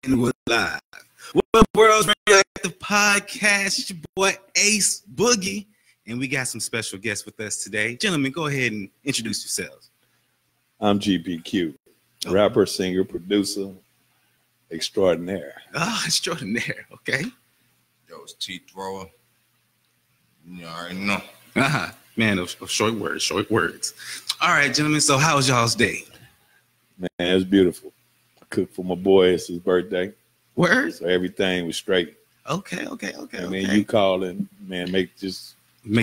And we're live. What up, world's the podcast? It's your boy Ace Boogie, and we got some special guests with us today. Gentlemen, go ahead and introduce yourselves. I'm GPQ, rapper, singer, producer, extraordinaire. Oh, extraordinaire. Okay. Yo, it's T Thrower. You already know. Man, of short words. All right, gentlemen. So, how was y'all's day? Man, it was beautiful. I cooked for my boy. It's his birthday. Word. So everything was straight. Okay. And then you call and, man, make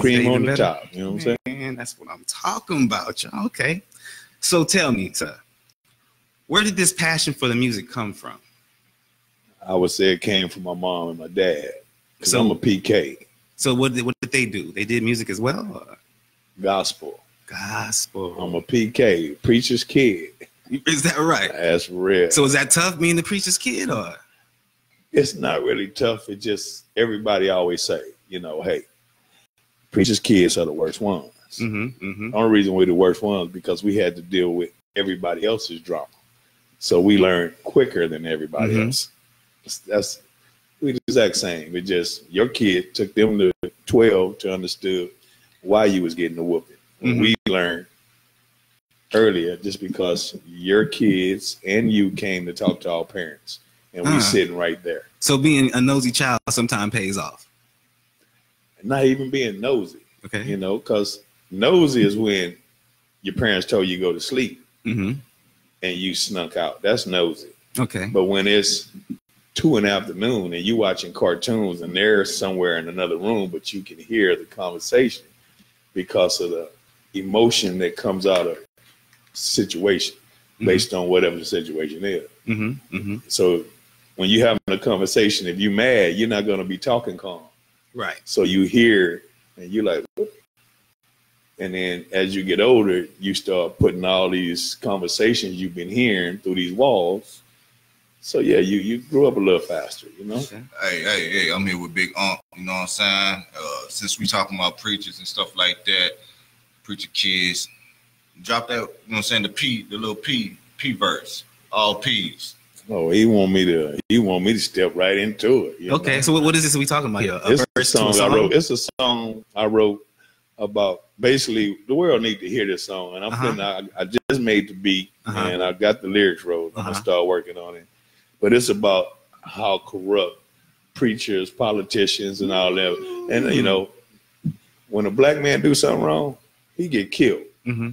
cream on the top. You know what I'm saying? Man, that's what I'm talking about, y'all. Okay. So tell me, sir, where did this passion for the music come from? I would say it came from my mom and my dad. So I'm a PK. So what did they do? They did music as well? Or? Gospel. I'm a PK, preacher's kid. Is that right? That's real. So is that tough being the preacher's kid, or? It's not really tough. It just, everybody always say, hey, preacher's kids are the worst ones. The only reason we're the worst ones because we had to deal with everybody else's drama. So we learned quicker than everybody else. That's we the exact same. It just, your kid took them to 12 to understand why you was getting the whooping. We learned earlier just because your kids and you came to talk to our parents, and we sitting right there. So being a nosy child sometimes pays off. Not even being nosy, okay. Because nosy is when your parents told you to go to sleep and you snuck out. That's nosy. Okay. But when it's 2 in the afternoon and you watching cartoons and they're somewhere in another room, but you can hear the conversation because of the emotion that comes out of situation based on whatever the situation is. So when you're having a conversation, if you're mad, you're not going to be talking calm. Right. So you hear and you're like, what? And then as you get older, you start putting all these conversations you've been hearing through these walls. So yeah, you grew up a little faster, Okay. Hey, I'm here with Big Unc, you know what I'm saying? Since we talking about preachers and stuff like that, preacher kids, drop that, the little P verse, all P's. Oh, he want me to step right into it. Okay, so what is this we talking about here? It's a song I wrote. It's a song I wrote about basically the world need to hear this song, and I just made the beat and I got the lyrics wrote. I'm gonna start working on it, but it's about how corrupt preachers, politicians, and all that. And when a black man do something wrong, he get killed.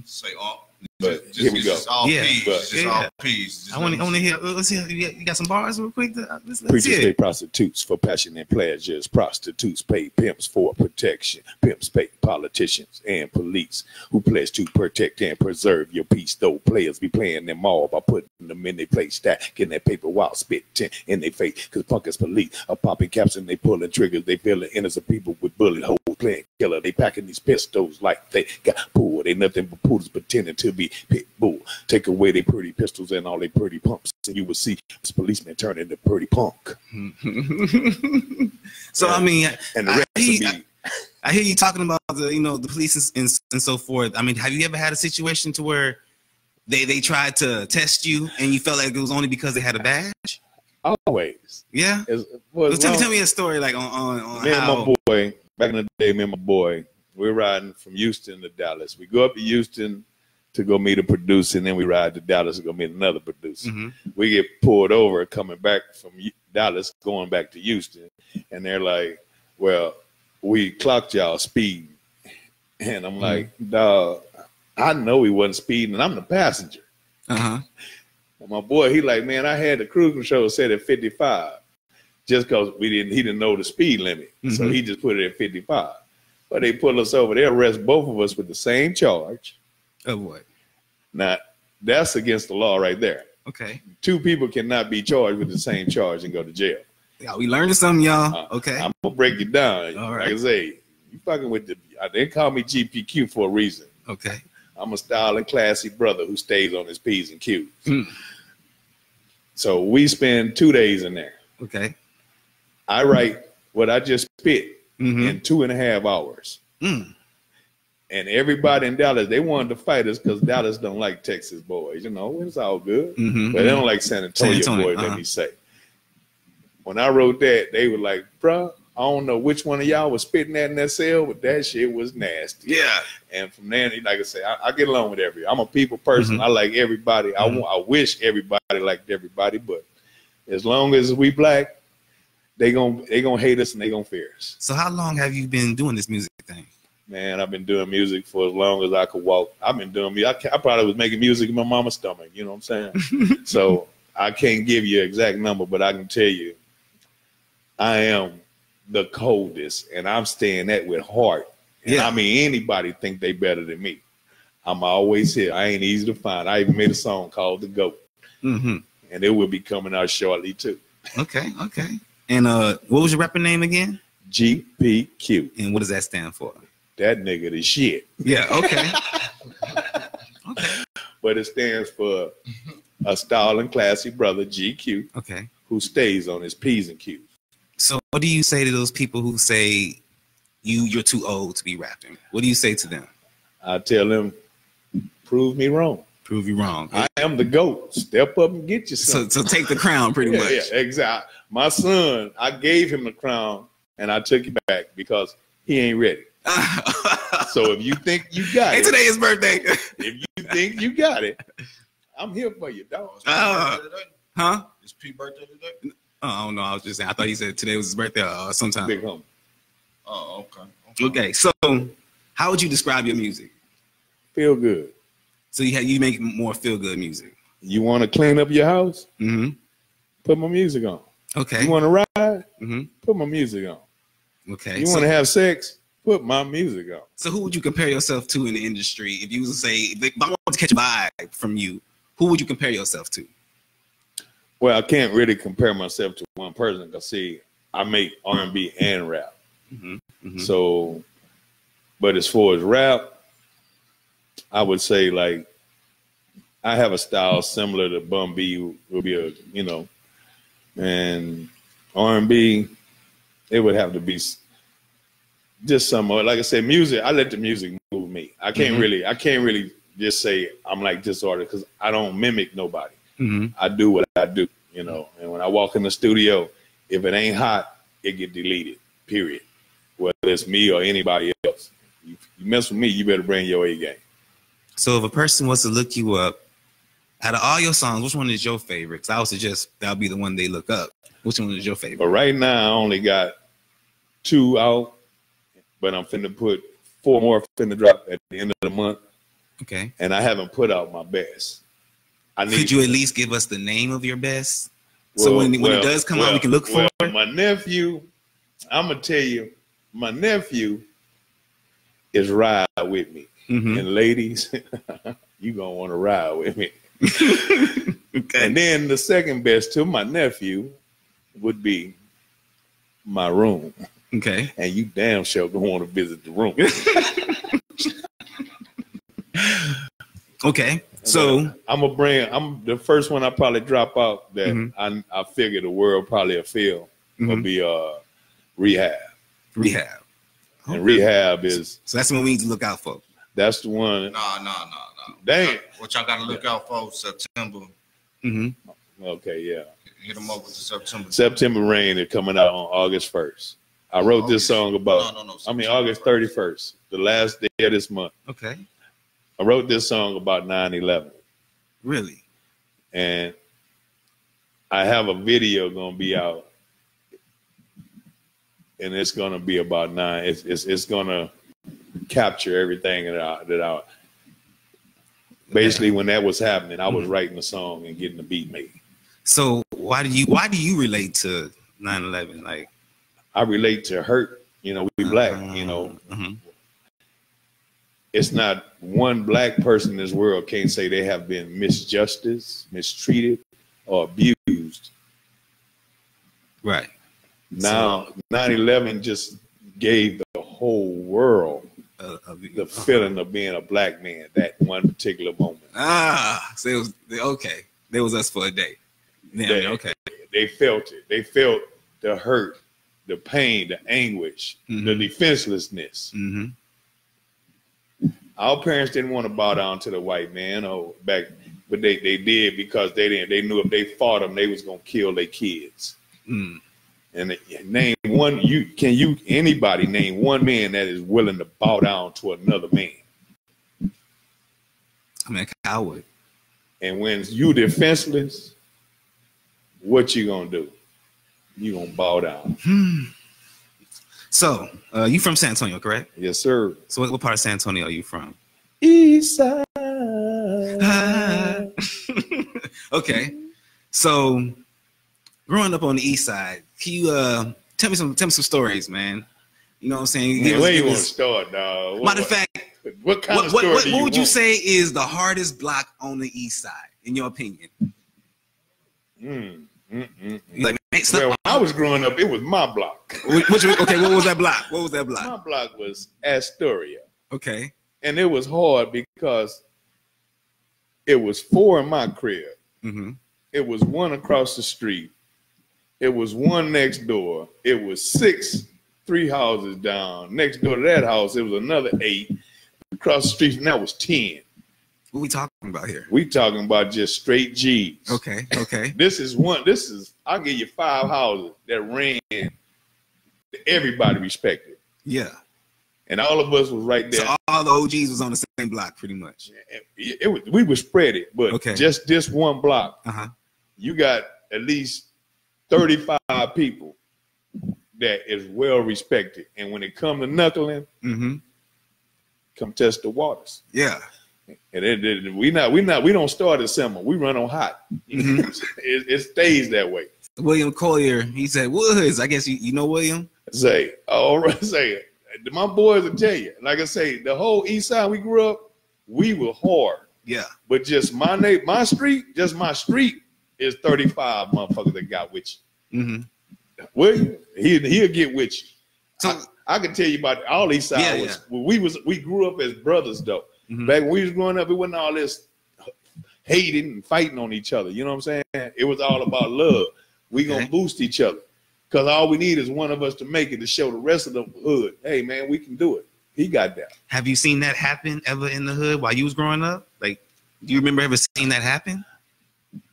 Say all. But here we go. All P's. All P's. I want to hear. Let's hear. You got some bars real quick? Let's Preachers pay prostitutes for passion and pleasures. Prostitutes pay pimps for protection. Pimps pay politicians and police who pledge to protect and preserve your peace. Though players be playing them all by putting them in their place, stacking that paper while spitting in their face. Because punkers police are popping caps and they pulling triggers. They filling innocent people with bullet holes, playing killer. They packing these pistols like they got pulled. They nothing but poodles pretending to be pit bull. Take away their pretty pistols and all their pretty pumps, and you will see this policeman turn into pretty punk. So I mean, and the rest I hear you talking about the police and so forth. I mean, have you ever had a situation to where they tried to test you and you felt like it was only because they had a badge? Always. Yeah. Tell me a story like on me how. And my boy back in the day. Me and my boy, we're riding from Houston to Dallas. We go up to Houston to go meet a producer, and then we ride to Dallas to go meet another producer. We get pulled over coming back from Dallas, going back to Houston, and they're like, well, we clocked y'all speeding. And I'm like, dawg, I know he wasn't speeding, and I'm the passenger. And my boy, he like, man, I had the cruise control set at 55 just because he didn't know the speed limit. So he just put it at 55. But they pull us over. They arrest both of us with the same charge. Of what? Now, that's against the law right there. Okay. 2 people cannot be charged with the same charge and go to jail. Yeah, we learned something, y'all. Okay. I'm going to break it down. All right. Like I say, you fucking with they call me GPQ for a reason. Okay. I'm a style and classy brother who stays on his P's and Q's. So we spend 2 days in there. Okay. I write what I just spit in 2.5 hours. And everybody in Dallas, they wanted to fight us because Dallas don't like Texas boys. It's all good. But they don't like San Antonio boys, let me say. when I wrote that, they were like, bruh, I don't know which one of y'all was spitting that in that cell, but that shit was nasty. Yeah. And from there, like I say, I get along with everybody. I'm a people person. Mm-hmm. I like everybody. I wish everybody liked everybody, but as long as we black, they gonna hate us and they gonna fear us. So how long have you been doing this music thing? Man, I've been doing music for as long as I could walk. I've been doing music. I probably was making music in my mama's stomach. You know what I'm saying? So I can't give you an exact number, but I can tell you, I am the coldest, and I'm saying that with heart. And Yeah. I mean, anybody think they better than me. I'm always here. I ain't easy to find. I even made a song called The GOAT. Mm-hmm. And it will be coming out shortly, too. Okay. And what was your rapper name again? GPQ. And what does that stand for? That nigga the shit. Yeah, okay. But it stands for a style and classy brother, GQ, Okay. who stays on his P's and Q's. So what do you say to those people who say you're too old to be rapping? What do you say to them? I tell them, prove me wrong. Prove you wrong. I am the GOAT. Step up and get yourself. So take the crown pretty much. Yeah, exactly. My son, I gave him the crown and I took it back because he ain't ready. So if you think you got it. Today is birthday. If you think you got it, I'm here for you, dog. Huh? Is P birthday today? Oh, I don't know. I was just saying. I thought he said today was his birthday or sometime. Big homie. Oh, okay. Okay. So how would you describe your music? Feel good. So you make more feel good music. You want to clean up your house? Mm-hmm. Put my music on. Okay. You want to ride? Mm-hmm. Put my music on. Okay. You want to have sex? Put my music on. So who would you compare yourself to in the industry? If you was to say, if I want to catch a vibe from you, who would you compare yourself to? Well, I can't really compare myself to one person because, see, I make R&B and rap. Mm-hmm. Mm-hmm. So, but as far as rap, I would say, like, I have a style similar to Bun B, will be a, you know, and R&B, it would have to be just some, like I said, music. I let the music move me. I can't really just say I'm like this artist because I don't mimic nobody. Mm-hmm. I do what I do, you know. And when I walk in the studio, if it ain't hot, it get deleted. Period. Whether it's me or anybody else, you mess with me, you better bring your A game. So if a person was to look you up, out of all your songs, which one is your favorite? Because I would suggest that'll be the one they look up. Which one is your favorite? But right now, I only got 2 out, but I'm finna put 4 more finna drop at the end of the month. Okay. And I haven't put out my best. Could you at least give us the name of your best? So when it does come out, we can look for it? My nephew, I'm going to tell you, my nephew is Ride With Me. Mm-hmm. And ladies, you going to want to ride with me. Okay. And then the second best to my nephew would be My Room. Okay. And you damn sure going to want to visit the room. Okay. So I'm the first one I probably drop out that mm-hmm. I figure the world probably will feel will mm-hmm. be Rehab. Rehab. And okay. Rehab is so that's what we need to look out for. That's the one. No. Dang. What y'all gotta look out for September. Mm-hmm. Okay, yeah. Hit them up with the September. September Rain is coming out on August 1st. I wrote this song about August 31st, the last day of this month. Okay. I wrote this song about 9/11. Really? And I have a video gonna be out, and it's gonna be about 9. It's gonna capture everything that I basically when that was happening, I was writing the song and getting the beat made. So why do you relate to 9/11? Like, I relate to hurt. You know, we black. You know. Mm-hmm. It's not one black person in this world can't say they have been misjustice, mistreated, or abused. Right. Now, 9/11 just gave the whole world the feeling of being a black man that one particular moment. So it was okay. There was us for a day. Okay. They felt it. They felt the hurt, the pain, the anguish, mm-hmm. the defenselessness. Mm-hmm. Our parents didn't want to bow down to the white man but they did because they knew if they fought them, they was gonna kill their kids. Mm. And name one. Anybody name one man that is willing to bow down to another man? I mean, I would. And when you defenseless, what you gonna do? You gonna bow down. So, you from San Antonio, correct? Yes, sir. So, what part of San Antonio are you from? East side. Okay. So, growing up on the East Side, can you tell me some stories, man? You know what I'm saying? Man, where you want to start, dog? Matter of fact, what kind of story what would you say is the hardest block on the East Side, in your opinion? Like, when I was growing up, it was my block. Okay, what was that block? What was that block? My block was Astoria. Okay. And it was hard because it was 4 in my crib. Mm-hmm. It was 1 across the street. It was 1 next door. It was 6, 3 houses down. Next door to that house, it was another 8. Across the street, and that was 10. What we talking about here? We talking about just straight G's. Okay. I'll give you 5 houses that ran, everybody respected. Yeah. And all of us was right there. So all the OGs was on the same block, pretty much. We were spread it, but just this one block, you got at least 35 people that is well respected. And when it come to knuckling, come test the waters. Yeah. And we don't start at summer. We run on hot. It stays that way. William Collier, he said Woods. I guess you know William. Say it. My boys will tell you. Like I say, the whole East Side we grew up, we were hard. Yeah. But just my street is 35 motherfuckers that got with you. William, he'll get with you. So I can tell you about all East Side. We grew up as brothers though. Back when we was growing up, it wasn't all this hating and fighting on each other. You know what I'm saying? It was all about love. We gonna boost each other. Because all we need is one of us to make it to show the rest of the hood, hey, man, we can do it. He got that. Have you seen that happen ever in the hood while you was growing up? Like, do you remember ever seeing that happen?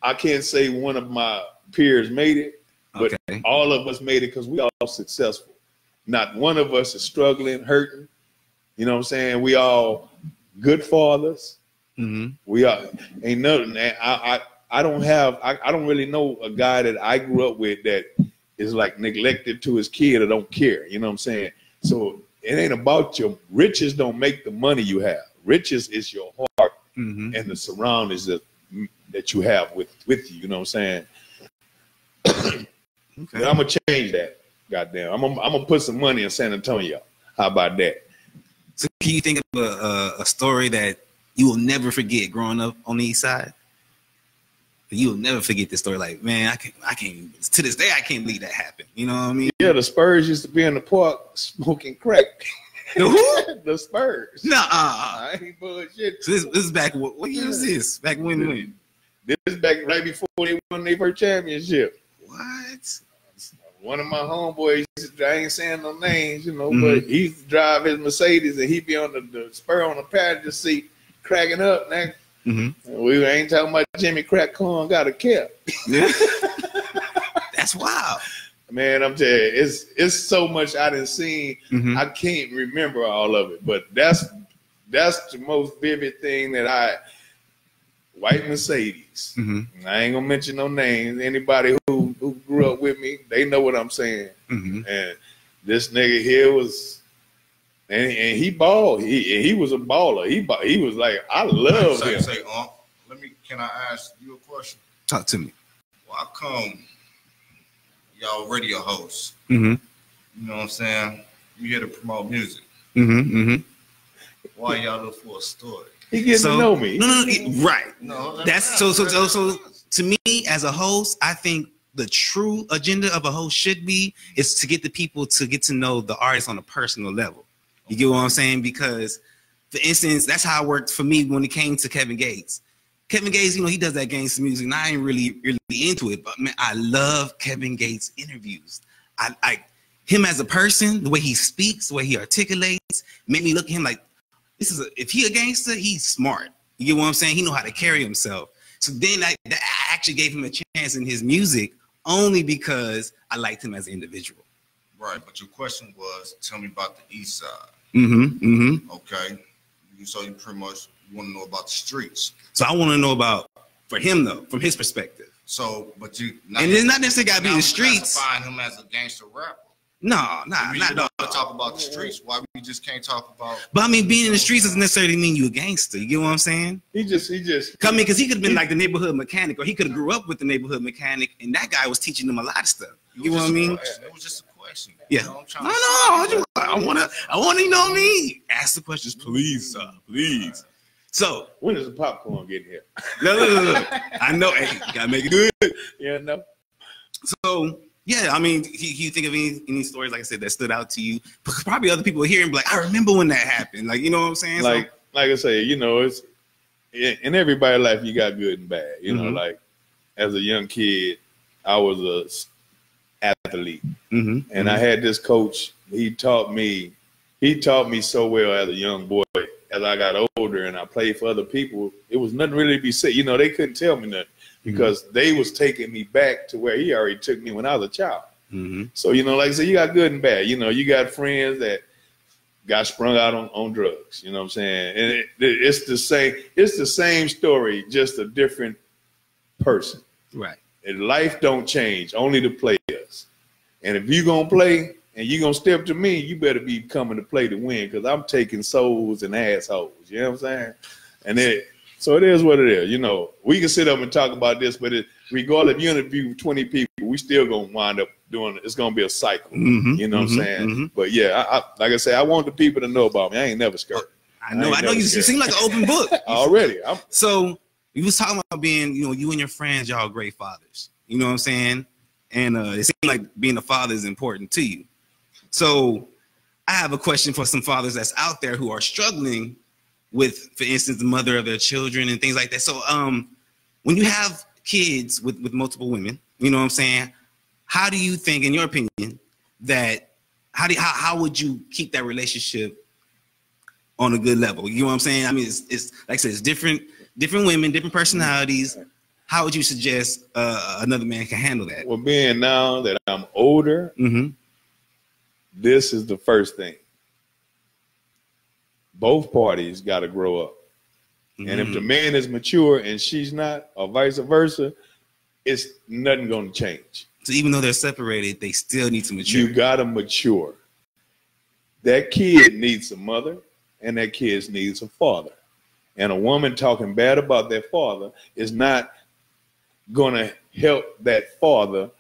I can't say one of my peers made it, but all of us made it because we all successful. Not one of us is struggling, hurting. You know what I'm saying? We all good fathers. We are ain't nothing. I don't really know a guy that I grew up with that is like neglected to his kid or don't care. You know what I'm saying? So it ain't about your riches. Don't make the money you have. Riches is your heart and the surroundings that you have with you. You know what I'm saying? But I'm gonna change that. Goddamn, I'm gonna put some money in San Antonio. How about that? So can you think of a story that you will never forget growing up on the East Side? You will never forget this story. Like, man, I can't. To this day, I can't believe that happened. You know what I mean? Yeah, the Spurs used to be in the park smoking crack. The who? The Spurs. Nah, I ain't bullshit. So this is back. What year was this? Back when? This is back right before they won their first championship. What? One of my homeboys, I ain't saying no names, you know, but he used to drive his Mercedes and he'd be on the spur on the passenger seat, cracking up. Now, we ain't talking about Jimmy Crack Corn got a cap. Yeah. That's wild. Man, I'm telling you, it's so much I done seen. I can't remember all of it, but that's the most vivid thing that white Mercedes. I ain't gonna mention no names. Anybody who grew up with me, they know what I'm saying. And this nigga here was, and he balled. He was a baller. He was like, I love him. Can I ask you a question? Talk to me. Why come y'all radio hosts? You know what I'm saying? You here to promote music. Why y'all look for a story? He gets to know me. No, right. No, that's so. To me, as a host, I think the true agenda of a host is to get the people to get to know the artist on a personal level. You get what I'm saying? Because, for instance, that's how it worked for me when it came to Kevin Gates. Kevin Gates, you know, he does that gangster music, and I ain't really into it. But man, I love Kevin Gates interviews. I him as a person, the way he speaks, the way he articulates, made me look at him like, if he a gangster, he's smart. You get what I'm saying? He know how to carry himself. So then I actually gave him a chance in his music only because I liked him as an individual. Right, but your question was, tell me about the East Side. Okay, so you pretty much want to know about the streets. So I want to know about, for him though, from his perspective. So, but you and it's not necessarily got to be in the streets. Find him as a gangster rapper. No, not to talk about the streets. Why we just can't talk about? But I mean, being in the streets doesn't necessarily mean you a gangster. You get what I'm saying? He just. I mean, because he could have been like the neighborhood mechanic, or he could have grew up with the neighborhood mechanic, and that guy was teaching them a lot of stuff. You get what I mean? It was just a question. Yeah. You know, I want to, you know what I mean? Ask the questions, please, sir, please. So when is the popcorn getting here? Look. I know. Hey, gotta make it good. Yeah, no. So. Yeah, I mean, you think of any stories, like I said, that stood out to you? Because probably other people here and be like, I remember when that happened. Like, you know what I'm saying? Like I say, you know, it's in everybody's life, you got good and bad. You know, like as a young kid, I was a athlete, and I had this coach. He taught me so well as a young boy. As I got older and I played for other people, it was nothing really to be said. You know, they couldn't tell me nothing. Because they was taking me back to where he already took me when I was a child. So, you know, like I said, you got good and bad. You know, you got friends that got sprung out on drugs. You know what I'm saying? And it's the same story, just a different person. Right. And life don't change, only the players. And if you going to play and you going to step to me, you better be coming to play to win, because I'm taking souls and assholes. You know what I'm saying? And so it is what it is. You know, we can sit up and talk about this, but regardless if you interview 20 people, we still going to wind up doing it. It's going to be a cycle. You know what I'm saying? But yeah, I like I say, I want the people to know about me. I ain't never scared. I know you seem like an open book. Already. So you was talking about being, you know, you and your friends, y'all great fathers. You know what I'm saying? And it seems like being a father is important to you. So I have a question for some fathers that's out there who are struggling with, for instance, the mother of their children and things like that. So when you have kids with multiple women, you know what I'm saying, how do you think, in your opinion, that how would you keep that relationship on a good level? You know what I'm saying? I mean, it's like I said, it's different women, different personalities. How would you suggest another man can handle that? Well, being now that I'm older, this is the first thing. Both parties got to grow up. And if the man is mature and she's not, or vice versa, it's nothing going to change. So even though they're separated, they still need to mature. You got to mature. That kid needs a mother, and that kid needs a father. And a woman talking bad about their father is not going to help that father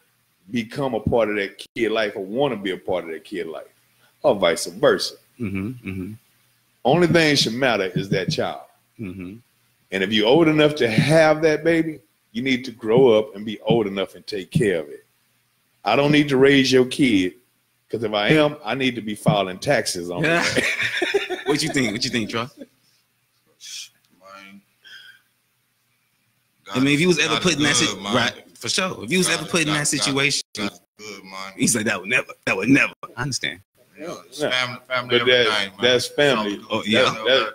become a part of that kid life or want to be a part of that kid life, or vice versa. Only thing that should matter is that child. And if you're old enough to have that baby, you need to grow up and be old enough and take care of it. I don't need to raise your kid, because if I am, I need to be filing taxes on it. What you think? What you think, Troy? I mean, if you was ever put in that situation, right? For sure. If you was ever put in that situation, he's like, that would never. I understand. Yeah, it's family but that's family. Oh yeah.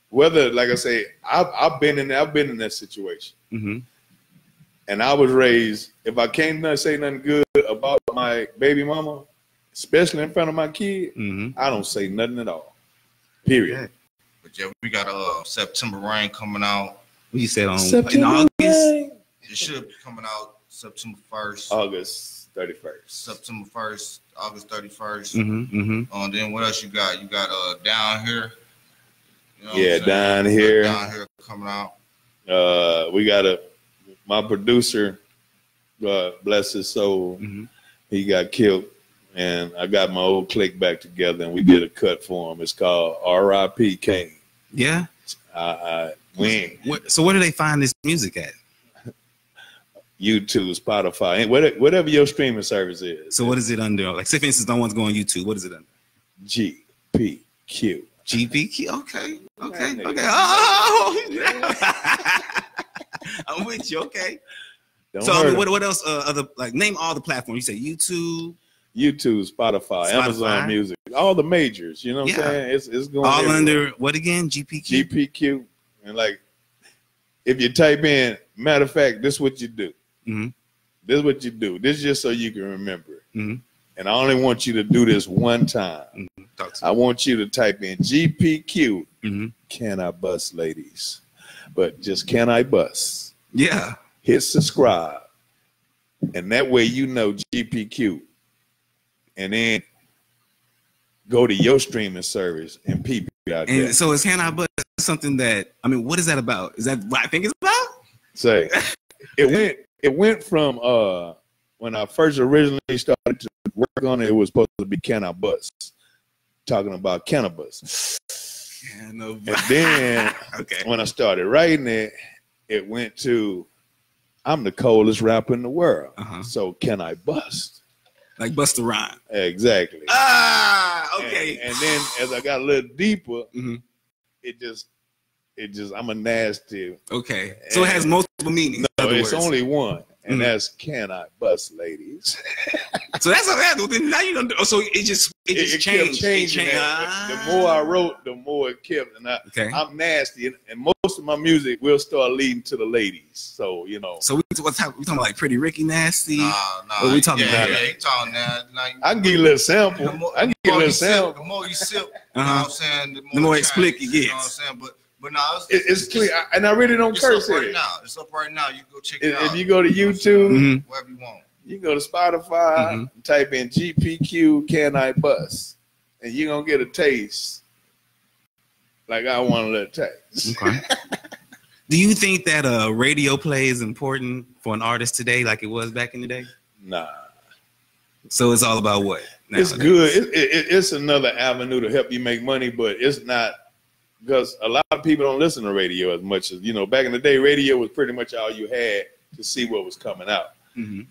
Whether, like I say, I've been in that situation, and I was raised. If I can't say nothing good about my baby mama, especially in front of my kid, I don't say nothing at all. Period. But yeah, we got September Rain coming out. What you said on September August? It should be coming out September 1st. August 31st. September 1st, August 31st. Then what else you got? You got Down Here. You know Down Here. Down Here coming out. We got my producer, God bless his soul. He got killed, and I got my old clique back together, and we did a cut for him. It's called R.I.P. Kane. Yeah. So where do they find this music at? YouTube, Spotify, whatever your streaming service is. So what is it under? Like, say for instance, no one's going on YouTube. What is it under? GPQ. GPQ. Okay. Oh, I'm with you. Okay. So I mean, what else? Other, like, name all the platforms. You say YouTube, Spotify, Amazon Music, all the majors. You know what I'm saying? It's going all under what again? GPQ. And like, if you type in, matter of fact, this is what you do. This is what you do. This is just so you can remember. Mm-hmm. And I only want you to do this one time. Mm-hmm. I want you to type in GPQ. Mm-hmm. Can I bust, ladies? But just can I bust? Yeah. Hit subscribe. And that way you know GPQ. And then go to your streaming service and peep it out there. And so is Can I Bust something that, I mean, what is that about? Is that what I think it's about? Say, it went from when I first originally started to work on it, it was supposed to be Can I Bust? Talking about cannabis. And then when I started writing it, it went to I'm the coldest rapper in the world. So can I bust? Like bust a rhyme. Exactly. Okay. And then as I got a little deeper, it just I'm a nasty. Okay. So it has multiple meanings. No, it's only one. And that's Can I Bust, ladies? So that's what happened. Then now you don't. So it just changed. The more I wrote, the more it kept. And I'm nasty, and most of my music will start leading to the ladies. So you know. So we talking like Pretty Ricky Nasty? Nah. What we talking about? Yeah, you talking now. Like, I can give you a little sample. The more you sip, you know what I'm saying? The more explicit it gets. You know what I'm saying? But no, it's clear, and I really don't curse it. It's up right now. You go check it out. If you go to YouTube, wherever you want, you go to Spotify, type in GPQ Can I Bust, and you're gonna get a taste. Like I want a little taste. Okay. Do you think that radio play is important for an artist today, like it was back in the day? Nah. So it's all about what? It's good. It's another avenue to help you make money, but it's not. Because a lot of people don't listen to radio as much as, back in the day, radio was pretty much all you had to see what was coming out.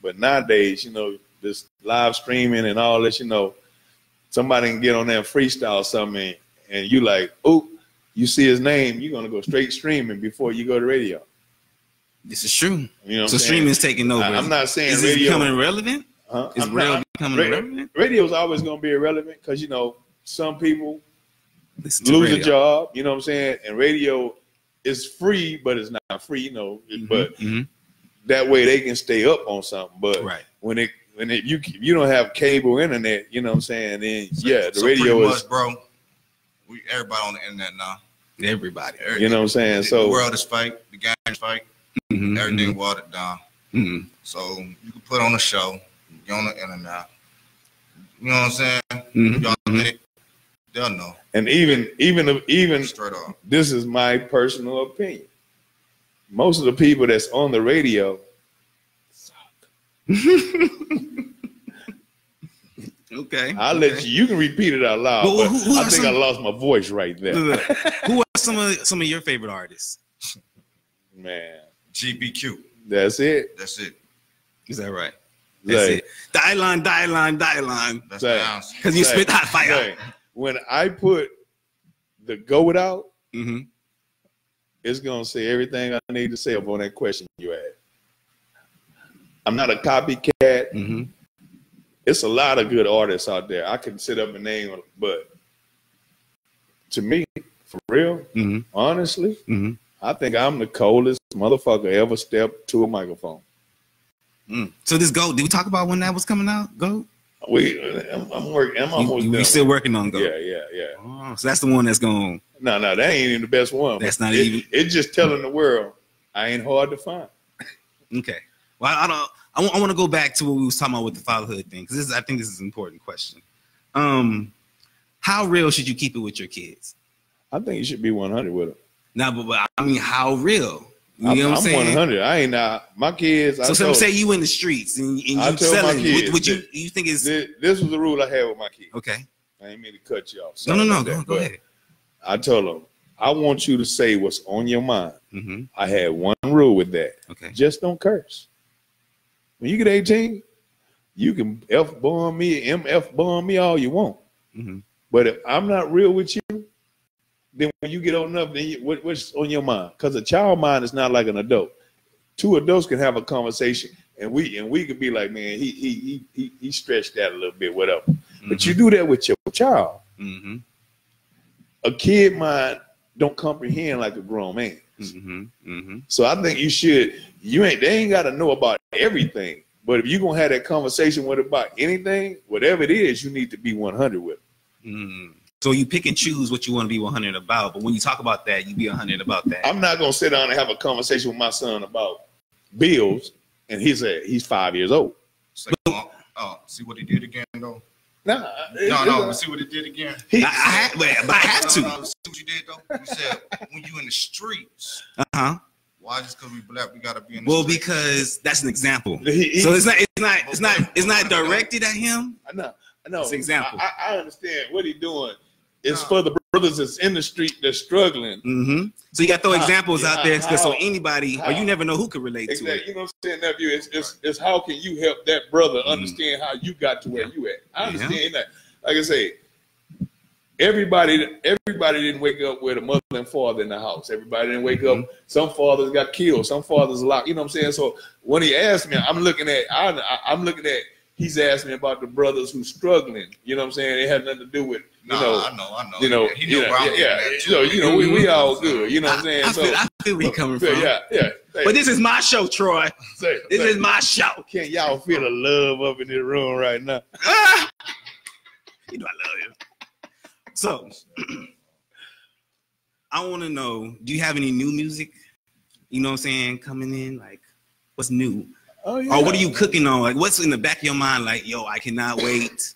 But nowadays, this live streaming and all this, somebody can get on there and freestyle something and you like, oh, you see his name, you're going to go straight streaming before you go to radio. This is true. So streaming is taking over. I'm not saying is radio. Is becoming irrelevant? Is radio becoming irrelevant? Radio is always going to be irrelevant because, some people lose a job, you know what I'm saying? And radio is free, but it's not free, but that way they can stay up on something. But when you don't have cable internet, you know what I'm saying? Then the radio is bro. Everybody on the internet now. Everybody. You know what I'm saying? So the world is fake, the game is fake, everything watered down. So you can put on a show, you're on the internet. You know what I'm saying? Y'all they'll know. And even straight off. This is my personal opinion. Most of the people that's on the radio suck. Okay. I'll let you can repeat it out loud. But I think I lost my voice right there. Who are some of your favorite artists? Man. GPQ. That's it. That's it. Is that right? That's it. Die line. That's the answer. Because you spit hot fire. When I put the goat out, it's gonna say everything I need to say upon that question you had. I'm not a copycat. It's a lot of good artists out there. I can sit up and name, but to me, for real, honestly, I think I'm the coldest motherfucker ever stepped to a microphone. So this GOAT, did we talk about when that was coming out? GOAT? I'm working. I'm almost done. We still working on GOAT? Yeah. Oh, so that's the one that's going. No, that ain't even the best one. That's not even. It's just telling the world I ain't hard to find. Okay. Well, I want to go back to what we was talking about with the fatherhood thing because I think this is an important question. How real should you keep it with your kids? I think you should be 100 with them. Now, but I mean, how real? You know what I'm saying? 100. I ain't my kids. So some say you in the streets and you selling. Would you think is this was the rule I had with my kids? Okay. I ain't mean to cut you off. No. Go ahead. I told them, I want you to say what's on your mind. I had one rule with that. Okay. Just don't curse. When you get 18, you can F-bomb me, MF-bomb me all you want. But if I'm not real with you, then when you get old enough, then what's on your mind? Because a child mind is not like an adult. Two adults can have a conversation, and we could be like, man, he stretched that a little bit, whatever. But you do that with your child. A kid mind don't comprehend like a grown man. So I think they ain't got to know about everything, But if you're gonna have that conversation with about anything, whatever it is, you need to be 100 with it. So you pick and choose what you want to be 100 about, but when you talk about that, you be 100 about that. I'm not gonna sit down and have a conversation with my son about bills, and he's 5 years old. See what he did again, though. No. See what he did again. But I have to. See what you did though. You said when you in the streets. Why just because we black we gotta be in the streets? Well, because that's an example. So it's not directed at him. I know. It's an example. I understand what he's doing. It's for the brothers that's in the street that's struggling. So you got to throw examples out there, because so anybody, or you never know who could relate to it. You know what I'm saying, nephew? It's how can you help that brother understand how you got to where you at? I understand that. Like I say, everybody didn't wake up with a mother and father in the house. Everybody didn't wake up. Some fathers got killed. Some fathers locked. You know what I'm saying? So when he asked me, I'm looking at. He's asking me about the brothers who's struggling. You know what I'm saying? It had nothing to do with. I know. You know, we all good. You know what I'm saying? I feel where you're coming from. Yeah. But this is my show, Troy. This is my show. Can't y'all feel the love up in this room right now? You know I love you. So, I want to know, do you have any new music? You know what I'm saying? Coming in, like, what's new? Oh, yeah. Or what are you cooking on? Like, what's in the back of your mind? Like, yo, I cannot wait.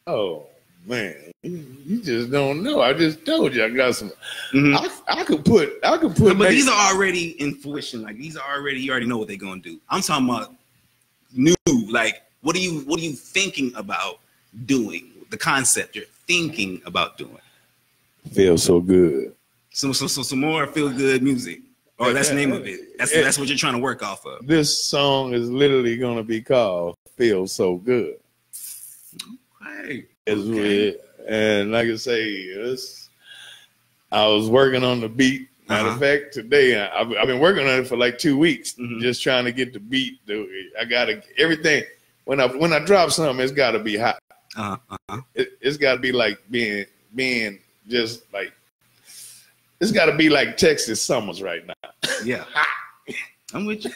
Oh, man, you just don't know. I just told you I got some. I could put. But these are already in fruition. Like, these are already. You already know what they're gonna do. I'm talking about new. Like, what are you thinking about doing? The concept you're thinking about doing. Feels so good. Some more feel good music. Or that's the name of it. That's what you're trying to work off of. This song is literally gonna be called "Feels So Good." Okay. And like I say, I was working on the beat. Matter of fact, today I've been working on it for like 2 weeks, just trying to get the beat. I gotta everything. When I drop something, it's gotta be hot. It's gotta be like being just like. It's got to be like Texas summers right now. Yeah. I'm with you.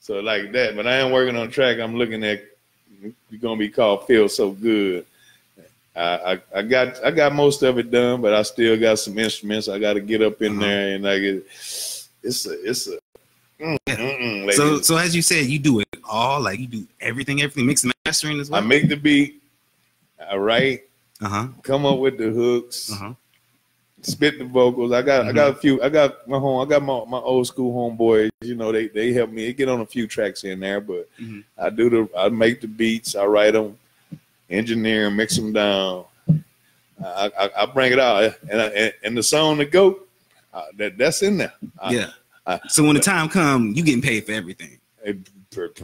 So like that. But I am working on a track. I'm looking at, it's going to be called Feel So Good. I got most of it done, but I still got some instruments. I got to get up in there and So as you said, you do it all, like you do everything, mix and mastering as well? I make the beat. I write, come up with the hooks. Spit the vocals. I got a few. I got my old school homeboys. You know, they help me. They get on a few tracks in there, but I make the beats. I write them, engineer them, mix them down. I bring it out, and the song to go, that's in there. So when the time comes, you getting paid for everything. Look.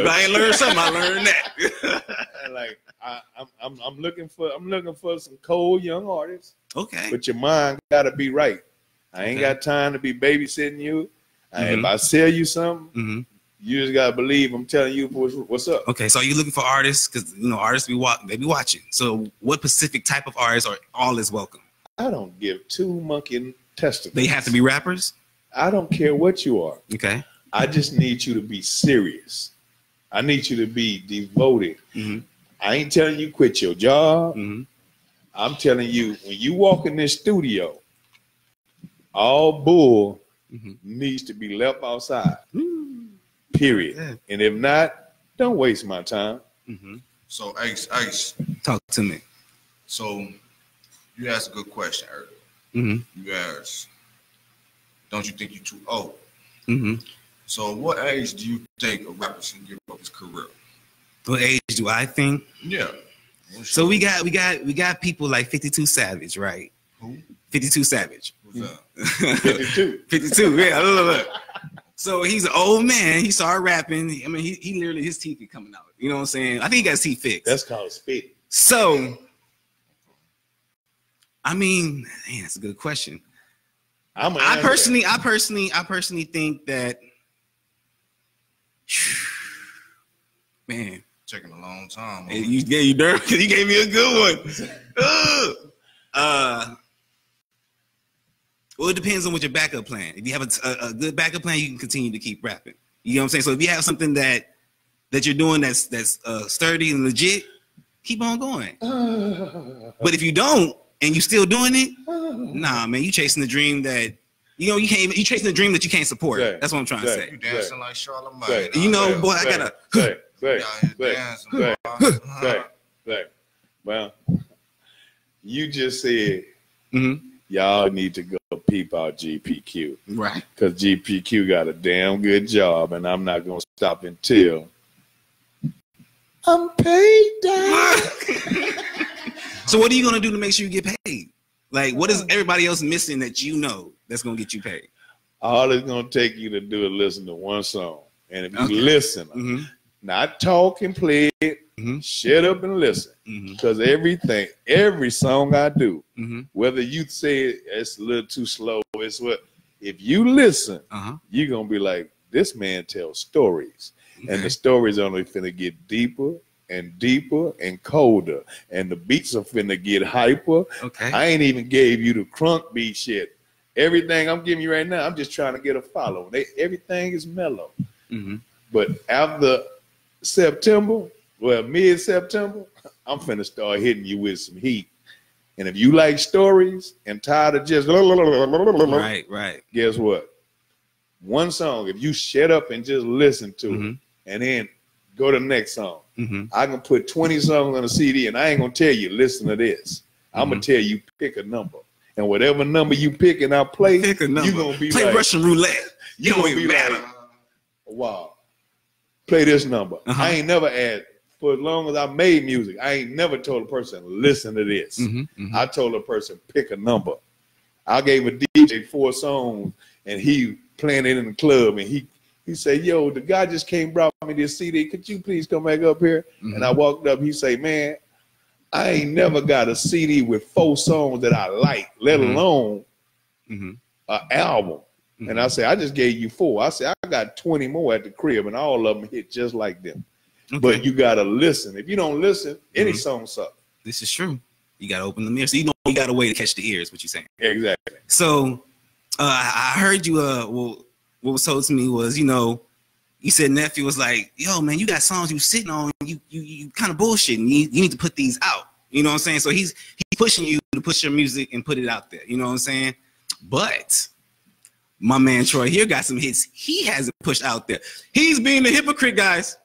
I ain't learned something. I learned that. Like I'm looking for some cold young artists. Okay. But your mind gotta be right. I ain't got time to be babysitting you. If I sell you something, you just gotta believe I'm telling you what's up. Okay, so are you looking for artists? Because artists they be watching. So what specific type of artists are all is welcome? I don't give two monkey testicles. They have to be rappers? I don't care what you are. Okay. I just need you to be serious. I need you to be devoted. I ain't telling you quit your job. I'm telling you, when you walk in this studio, all bull needs to be left outside. Period. Yeah. And if not, don't waste my time. So Ace, talk to me. So you asked a good question earlier. You asked, don't you think you're too old? So what age do you think a rapper should give up his career? What age do I think? Yeah. So we got people like 52 Savage, right? Who? 52 Savage. Who's that? 52. 52. Yeah. Look. So he's an old man. He started rapping. I mean, he literally his teeth are coming out. You know what I'm saying? I think he got his teeth fixed. That's called spit. So, I mean, man, that's a good question. I personally think that, man, taking a long time. You gave me a good one. Well, it depends on what your backup plan. If you have a good backup plan, you can continue to keep rapping. You know what I'm saying? So if you have something that you're doing that's sturdy and legit, keep on going. But if you don't and you still doing it, nah, man, you chasing the dream that you chasing the dream that you can't support. Right. That's what I'm trying to say. You dancing like Charlamagne. Right. You know, boy, I gotta. Well, you just said y'all need to go peep out GPQ. Right. Because GPQ got a damn good job, and I'm not going to stop until I'm paid down. So what are you going to do to make sure you get paid? Like, what is everybody else missing that you know that's going to get you paid? All it's going to take you to do is listen to one song. And if you listen, not talk and play it, shut up and listen. Because every song I do, whether you say it's a little too slow, it's what, if you listen, you're going to be like, this man tells stories. Okay. And the stories only finna get deeper and deeper and colder. And the beats are finna get hyper. Okay. I ain't even gave you the crunk beat yet. Everything I'm giving you right now, I'm just trying to get a follow. Everything is mellow. But after September, well, mid-September, I'm finna start hitting you with some heat. And if you like stories and tired of just right, guess what? One song, if you shut up and just listen to it, and then go to the next song. I can put 20 songs on a CD, and I ain't gonna tell you, listen to this. I'm gonna tell you, pick a number. And whatever number you pick and I play, you're gonna be play like, Russian roulette. You don't even matter. Like, wow. Play this number. I ain't never asked, for as long as I made music, I ain't never told a person, listen to this. I told a person, pick a number. I gave a DJ 4 songs, and he playing it in the club, and he said, yo, the guy just came brought me this CD. Could you please come back up here? And I walked up. He say, man, I ain't never got a CD with 4 songs that I like, let alone an album. And I said, I just gave you 4. I said, I got 20 more at the crib, and all of them hit just like them. But you got to listen. If you don't listen, any song sucks. This is true. You got to open the mirror. So you got a way to catch the ears, what you're saying. Exactly. So I heard you, well, what was told to me was, you said nephew was like, yo, man, you got songs you sitting on, you kind of bullshitting. You need to put these out. You know what I'm saying? So he's pushing you to push your music and put it out there. You know what I'm saying? But my man Troy here got some hits he hasn't pushed out there. He's being the hypocrite, guys.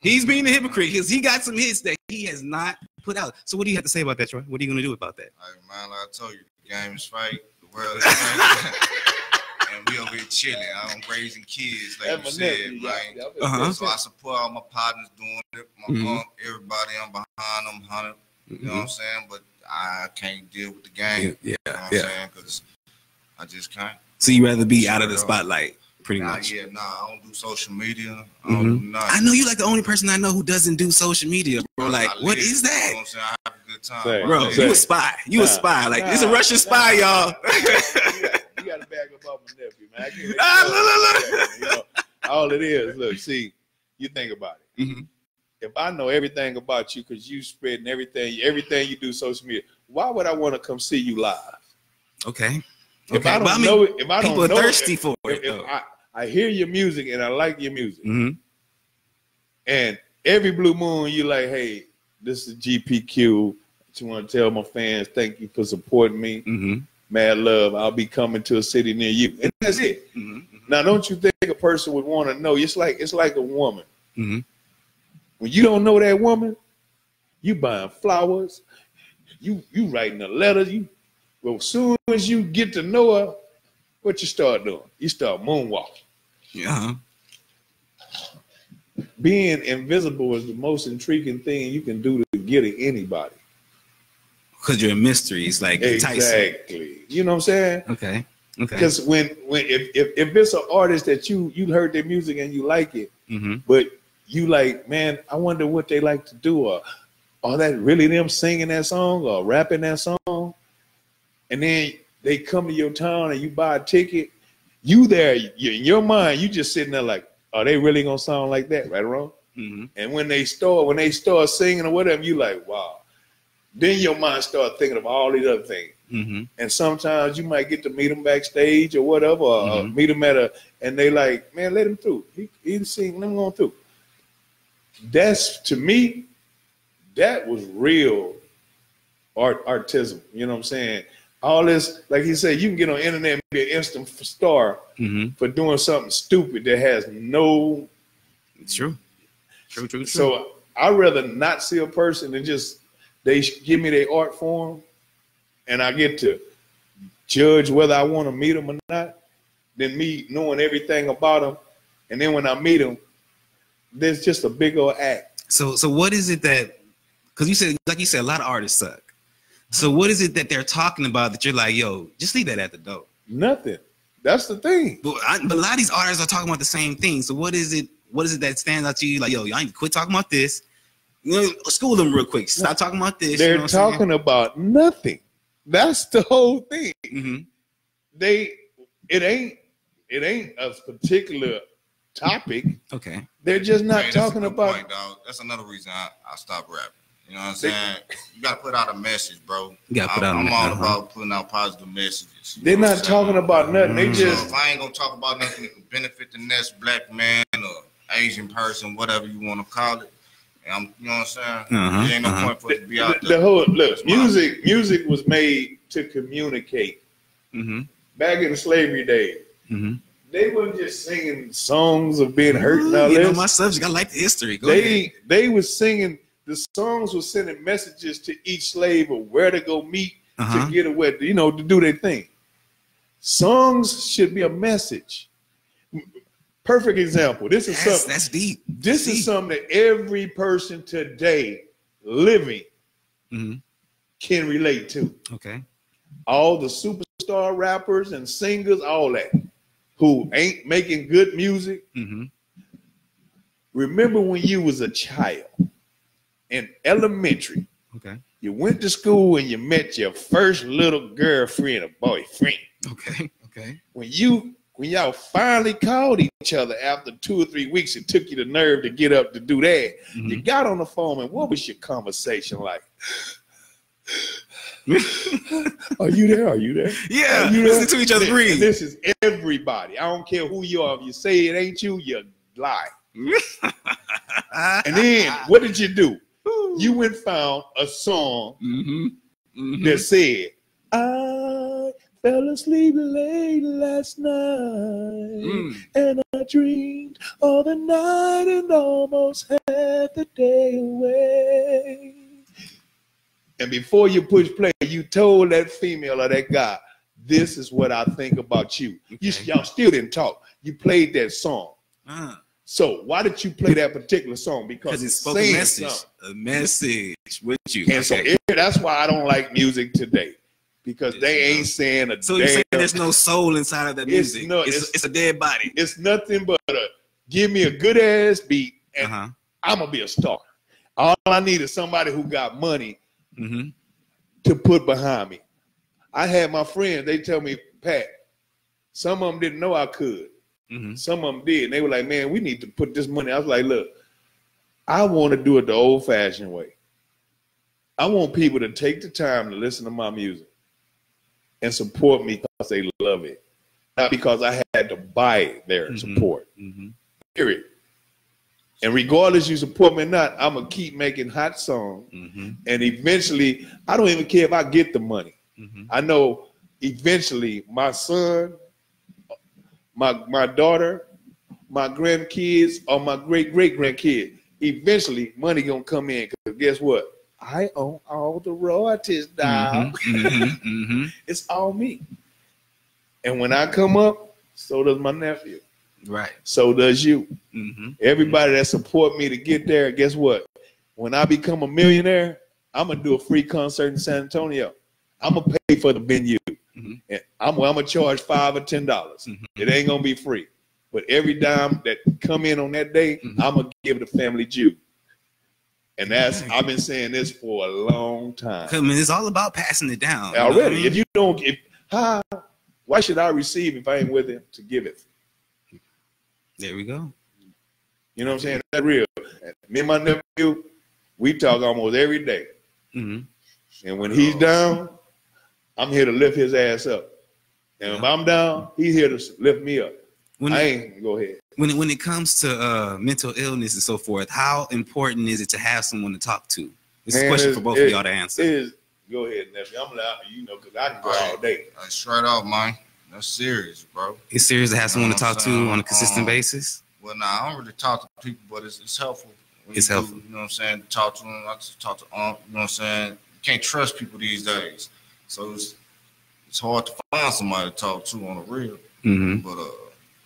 He's being the hypocrite because he got some hits that he has not put out. So what do you have to say about that, Troy? What are you going to do about that? All right, man, like I told you, the game is right. The world is right. And we over here chilling. I'm raising kids, like you said, right? So I support all my partners doing it. My mom, everybody, I'm behind them, 100. You know what I'm saying? But I can't deal with the game. You know what I'm saying? Because I just can't. So you rather be out of the spotlight, pretty much? Yeah, I don't do social media. I don't do nothing. I know you like the only person I know who doesn't do social media, bro. Like, what is that? You know what I'm saying? I have a good time. Bro, you a spy. You a spy. Like, it's a Russian spy, y'all. You got to back up off my nephew, man. I can't all it is, look, see, you think about it. If I know everything about you because you spreading everything you do social media, why would I want to come see you live? Okay. If I don't know it, if I people don't know are thirsty for it. If I hear your music and I like your music, and every blue moon you like, hey, this is GPQ. I just want to tell my fans, thank you for supporting me. Mad love. I'll be coming to a city near you, and that's it. Now, don't you think a person would want to know? It's like a woman. When you don't know that woman, you buying flowers, you writing the letters. Well, as soon as you get to know her, what you start doing? You start moonwalking. Yeah. Being invisible is the most intriguing thing you can do to get at anybody. Because you're a mystery. It's like exactly. You know what I'm saying? Okay. Because if it's an artist that you heard their music and you like it, but you like, man, I wonder what they like to do, or are that really them singing that song or rapping that song? And then they come to your town and you buy a ticket. You there, in your mind, you just sitting there like, are they really gonna sound like that, right or wrong? And when they start singing or whatever, you like, wow. Then your mind start thinking of all these other things. And sometimes you might get to meet them backstage or whatever, or meet them and they like, man, let him through. He sing, let him go through. That's, to me, that was real artism. You know what I'm saying? All this, like he said, you can get on the internet and be an instant star for doing something stupid that has no. It's true. True. So I'd rather not see a person and just they give me their art form, and I get to judge whether I want to meet them or not, than me knowing everything about them, and then when I meet them, there's just a big old act. So what is it that? Because you said, like you said, a lot of artists suck. So what is it that they're talking about that you're like, yo, just leave that at the door? Nothing. That's the thing. But a lot of these artists are talking about the same thing. So what is it? What is it that stands out to you? Like, yo, y'all need to quit talking about this. You know, school them real quick. Stop talking about this. They're you know talking about nothing. That's the whole thing. It ain't a particular topic. Okay. They're just not talking about. Point, dog. That's another reason I stopped rapping. You know what I'm saying? You got to put out a message, bro. I'm all about putting out positive messages. They're not talking about nothing. They just. If I ain't gonna talk about nothing that can benefit the next black man or Asian person, whatever you want to call it, and you know what I'm saying? There ain't no point for it to be out there. The whole look, music was made to communicate. Back in the slavery days, they weren't just singing songs of being hurt and all you this. know my subject. I like the history. They was singing. The songs were sending messages to each slave of where to go meet to get away, you know, to do their thing. Songs should be a message. Perfect example. This is something that's deep. This is something that every person today living can relate to. Okay. All the superstar rappers and singers, all that, who ain't making good music. Remember when you was a child in elementary, you went to school and you met your first little girlfriend or boyfriend. Okay. When y'all finally called each other after 2 or 3 weeks, it took you the nerve to get up to do that. You got on the phone, and what was your conversation like? Are you there? Are you there? Yeah, listen to each other breathe. This is everybody. I don't care who you are. If you say it ain't you, you lie. And then what did you do? You went and found a song that said, I fell asleep late last night and I dreamed all the night and almost had the day away. And before you push play, you told that female or that guy, this is what I think about you. Y'all still didn't talk. You played that song. So why did you play that particular song? Because it spoke a message. A message with you. And so that's why I don't like music today. Because they ain't saying a So you're saying there's no soul inside of that music. It's a dead body. It's nothing but give me a good ass beat and I'm gonna be a star. All I need is somebody who got money to put behind me. I had my friends, they tell me, Pat, some of them didn't know I could. Some of them did. And they were like, man, we need to put this money. I was like, look, I want to do it the old fashioned way. I want people to take the time to listen to my music and support me because they love it. Not because I had to buy their support. Period. And regardless you support me or not, I'm going to keep making hot songs. And eventually, I don't even care if I get the money. I know eventually my son, my daughter, my grandkids, or my great-great-grandkids, eventually money going to come in. Because guess what? I own all the royalties, dog. It's all me. And when I come up, so does my nephew. Right. So does you. Everybody that support me to get there, guess what? When I become a millionaire, I'm going to do a free concert in San Antonio. I'm going to pay for the venue. And I'm going to charge $5 or $10. It ain't going to be free. But every dime that come in on that day, I'm going to give the family due. And that's, I've been saying this for a long time. I mean, it's all about passing it down. Already. If you don't, why should I receive if I ain't with him to give it? There we go. You know what I'm saying? That's real. Me and my nephew, we talk almost every day. And when he's down, I'm here to lift his ass up. And if I'm down, he's here to lift me up. Go ahead. When it comes to mental illness and so forth, how important is it to have someone to talk to? This is a question for both of y'all to answer. Go ahead, nephew. I'm like, because I can go all day. Straight up, man. That's serious, bro. It's serious to have someone to talk to on a consistent basis? Well, I don't really talk to people, but it's helpful. It's helpful. You know what I'm saying? Talk to them. I just talk to you know what I'm saying? You can't trust people these days. So it's hard to find somebody to talk to on the real. But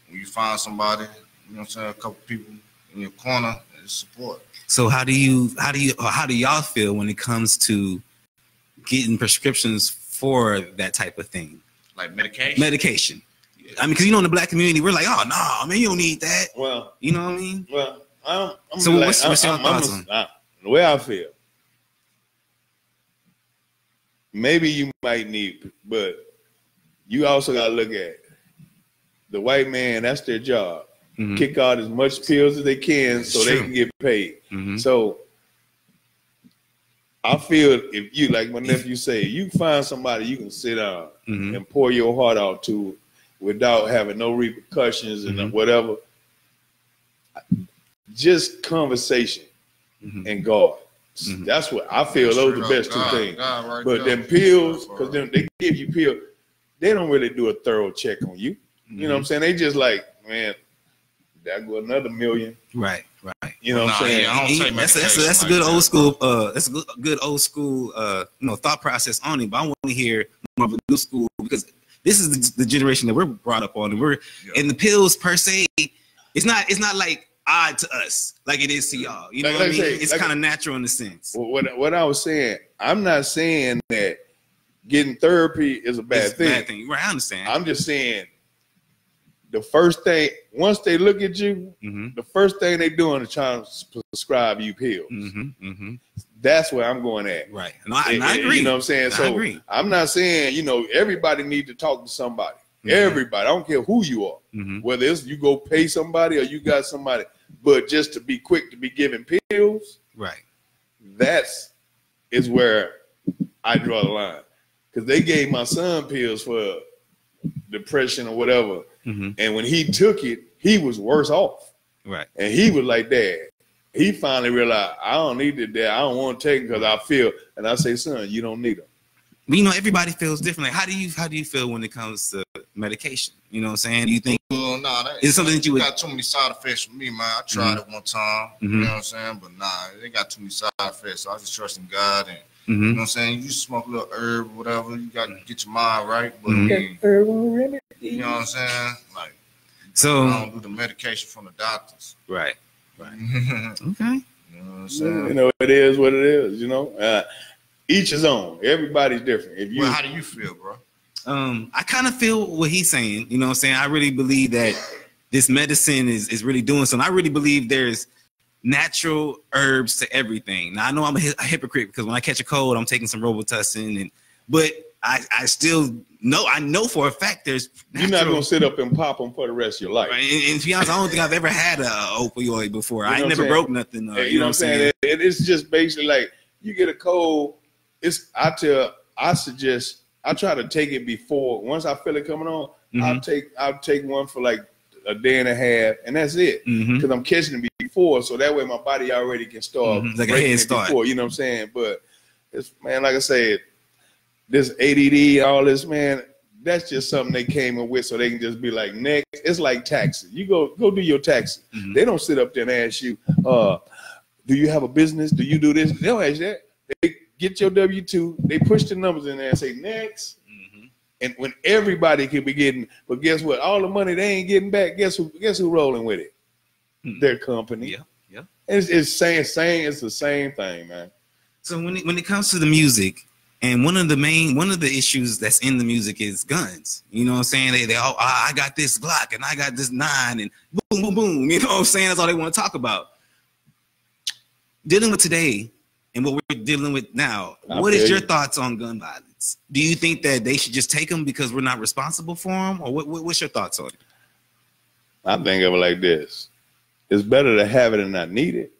when you find somebody, you know what I'm saying, a couple people in your corner, it's support. So how do y'all feel when it comes to getting prescriptions for that type of thing? Like medication? Medication. Yeah. I mean, because in the black community, we're like, oh, no, man, you don't need that. Well, you know what I mean? Well, what's your thoughts on the way I feel? Maybe you might need it, but you also got to look at the white man. That's their job. Kick out as much pills as they can so they can get paid. So I feel if you, like my nephew say, you find somebody you can sit down and pour your heart out to without having no repercussions and whatever, just conversation and God. That's what I feel. Those are the best two things. But them pills, because they give you pills, they don't really do a thorough check on you. You know what I'm saying? They just like, man, that go another million. Right. You know what I'm saying? I don't take that's a good old school. That's a good old school. Thought process on it. But I want to hear more of a new school because this is the generation that we're brought up on, and and the pills per se, it's not like odd to us like it is to y'all. You know what I mean? It's kind of natural in a sense. What I was saying, I'm not saying that getting therapy is a bad thing. Right? I understand. I'm just saying. The first thing, once they look at you, the first thing they doing is trying to prescribe you pills. That's where I'm going at. Right. And I agree. You know what I'm saying? So I agree. I'm not saying, everybody need to talk to somebody. Everybody. I don't care who you are. Whether it's you go pay somebody or you got somebody. But just to be quick to be giving pills. Right. Is where I draw the line. Because they gave my son pills for depression or whatever. And when he took it, he was worse off. Right. And he was like, Dad, he finally realized, I don't need it, Dad. I don't want to take it because I feel. And I say, son, you don't need them. But everybody feels differently. How do you feel when it comes to medication? You know what I'm saying? Do you think it's something that you got too many side effects for me, man? I tried it one time. You know what I'm saying? But they got too many side effects. So I just trust in God and you know what I'm saying? You smoke a little herb or whatever, you got to get your mind right. But you know what I'm saying? Like, so I don't do the medication from the doctors. Right. Okay. You know what I'm saying? It is what it is, each his own. Everybody's different. How do you feel, bro? I kind of feel what he's saying. You know what I'm saying? I really believe that this medicine is really doing something. I really believe there's natural herbs to everything. Now I know I'm a hypocrite because when I catch a cold, I'm taking some Robitussin, but I still know. I know for a fact there's. You're not gonna sit up and pop them for the rest of your life. Right? And to be honest, I don't think I've ever had a opioid before. I never broke nothing. You know what I'm saying? It's just basically like you get a cold. I try to take it before. Once I feel it coming on, I'll take one for like a day and a half, and that's it. Because I'm catching it before, so that way my body already can start like a head start. Before, you know what I'm saying? But it's, man, like I said, this ADD, all this, man, that's just something they came up with so they can just be like, next. It's like taxes. You go do your taxes. They don't sit up there and ask you, do you have a business? Do you do this? They don't ask that. They get your W-2. They push the numbers in there and say, next. And when everybody could be getting, but guess what? All the money they ain't getting back. Guess who rolling with it? Their company. Yeah. It's it's the same thing, man. So when it comes to the music, and one of the issues that's in the music is guns. You know what I'm saying? They all, I got this Glock and I got this 9 and boom, boom, boom. You know what I'm saying? That's all they want to talk about. Dealing with today and what we're dealing with now, what is your thoughts on gun violence? Do you think that they should just take them because we're not responsible for them? Or what's your thoughts on it? I think of it like this. It's better to have it and not need it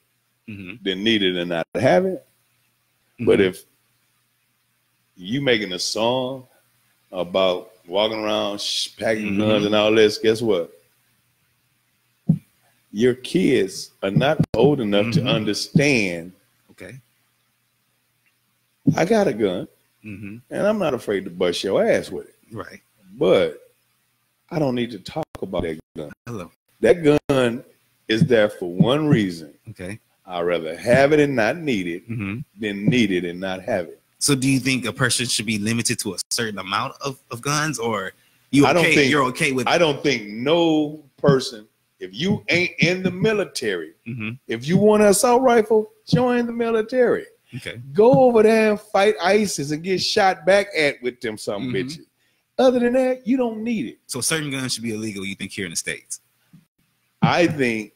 than need it and not have it. But if you making a song about walking around packing guns and all this, guess what? Your kids are not old enough to understand. Okay. I got a gun, and I'm not afraid to bust your ass with it. Right. But I don't need to talk about that gun. Hello. That gun is there for one reason. Okay. I'd rather have it and not need it than need it and not have it. So do you think a person should be limited to a certain amount of guns, or you're okay with it? I don't think no person, if you ain't in the military, if you want an assault rifle, join the military. Okay. Go over there and fight ISIS and get shot back at with them some bitches. Other than that, you don't need it. So certain guns should be illegal, you think, here in the States? I think,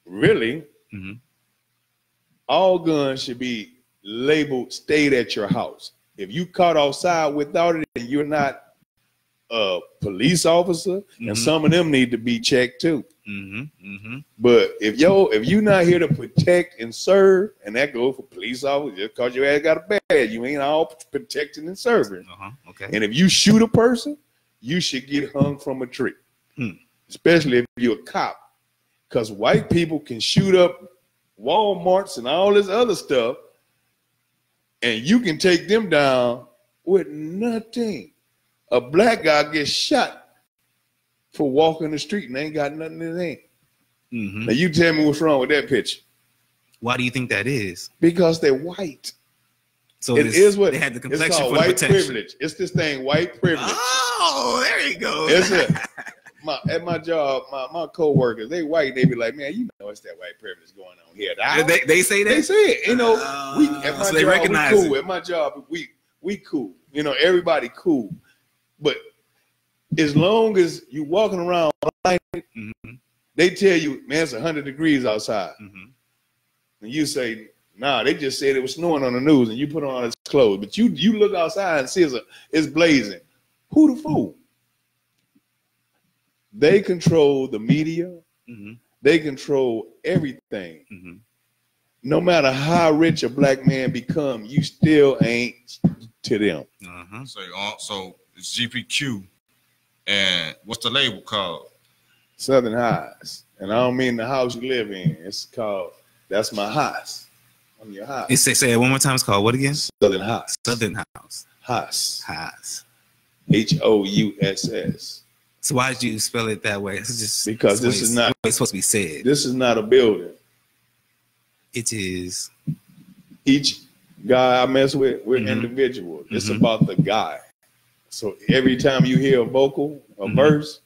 really, all guns should be labeled stayed at your house. If you caught outside without it and you're not a police officer, and some of them need to be checked too. But if you're not here to protect and serve, and that goes for police officers, just because your ass got a badge, you ain't all protecting and serving. Okay. And if you shoot a person, you should get hung from a tree, especially if you're a cop, because white people can shoot up Walmarts and all this other stuff, and you can take them down with nothing. A black guy gets shot for walking the street and ain't got nothing in his hand. Now you tell me what's wrong with that picture. Why do you think that is? Because they're white. So it is what they had the it's complexion called for white protection. privilege. It's this thing, white privilege. Oh, there you go. It's it. At my job, my co-workers, they white, they be like, man, you know it's that white privilege going on here. They say that? They say it. You know, at my so they job, recognize we cool. it. At my job, we cool. You know, everybody cool. But as long as you walking around, they tell you, man, it's 100 degrees outside. And you say, nah, they just said it was snowing on the news, and you put on all this clothes. But you look outside and see it's blazing. Who the fool? They control the media. They control everything. No matter how rich a black man become, you still ain't to them. So it's GPQ, and what's the label called? Southern Highs. And I don't mean the house you live in. It's called, that's my house. I'm your house. Say it one more time. It's called what again? Southern House. Southern House. House. House. HOUSS. So why did you spell it that way? It's just because this is not it's supposed to be said. This is not a building. It is. Each guy I mess with, we're individual. It's about the guy. So every time you hear a vocal, a verse,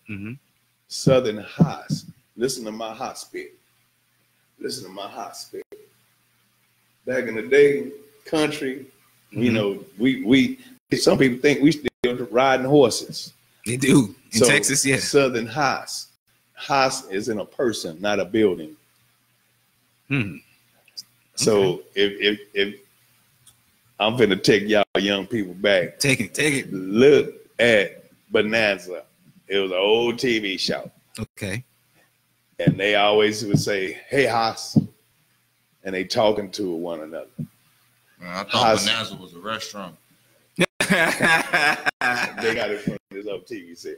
Southern House. Listen to my hot spit. Listen to my hot spit. Back in the day, country, you know, we some people think we still riding horses. They do. In Texas, yeah. Southern House. House is in a person, not a building. So if I'm finna take y'all young people back. Take it. Look at Bonanza. It was an old TV show. Okay. And they always would say, hey, House. And they talking to one another. Man, I thought Bonanza was a restaurant. They got it from this other TV set.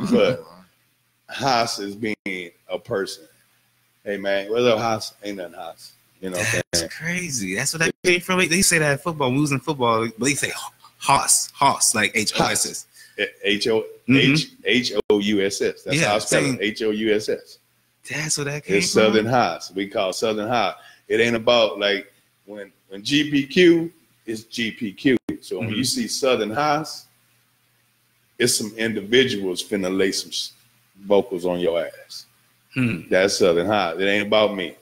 But House is being a person. Hey, man, what's up, House? Ain't nothing House. You know what I'm saying? That's crazy. That's what that came from. They say that in football. When we was in football, but they say Hoss, like H-O-S-S. H-O-U-S-S. That's how I spell it. H-O-U-S-S. That's what that came It's from. Southern House. We call Southern House. It ain't about like when GPQ is GPQ. So when you see Southern House, it's some individuals finna lay some vocals on your ass. That's Southern House. It ain't about me.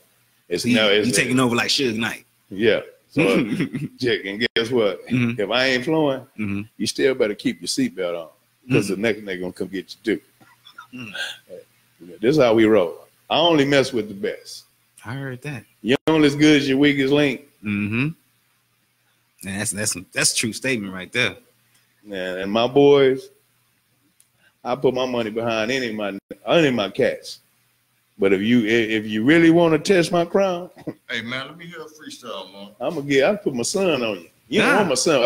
It's you taking over like Suge Knight. Yeah. So and guess what? If I ain't flowing, you still better keep your seatbelt on because the next nigga gonna come get you too. This is how we roll. I only mess with the best. I heard that. You're only as good as your weakest link. And that's a true statement right there. And my boys, I put my money behind any of my cats. But if you really want to test my crown, hey man, let me hear a freestyle, man. I put my son on you. You don't want my son.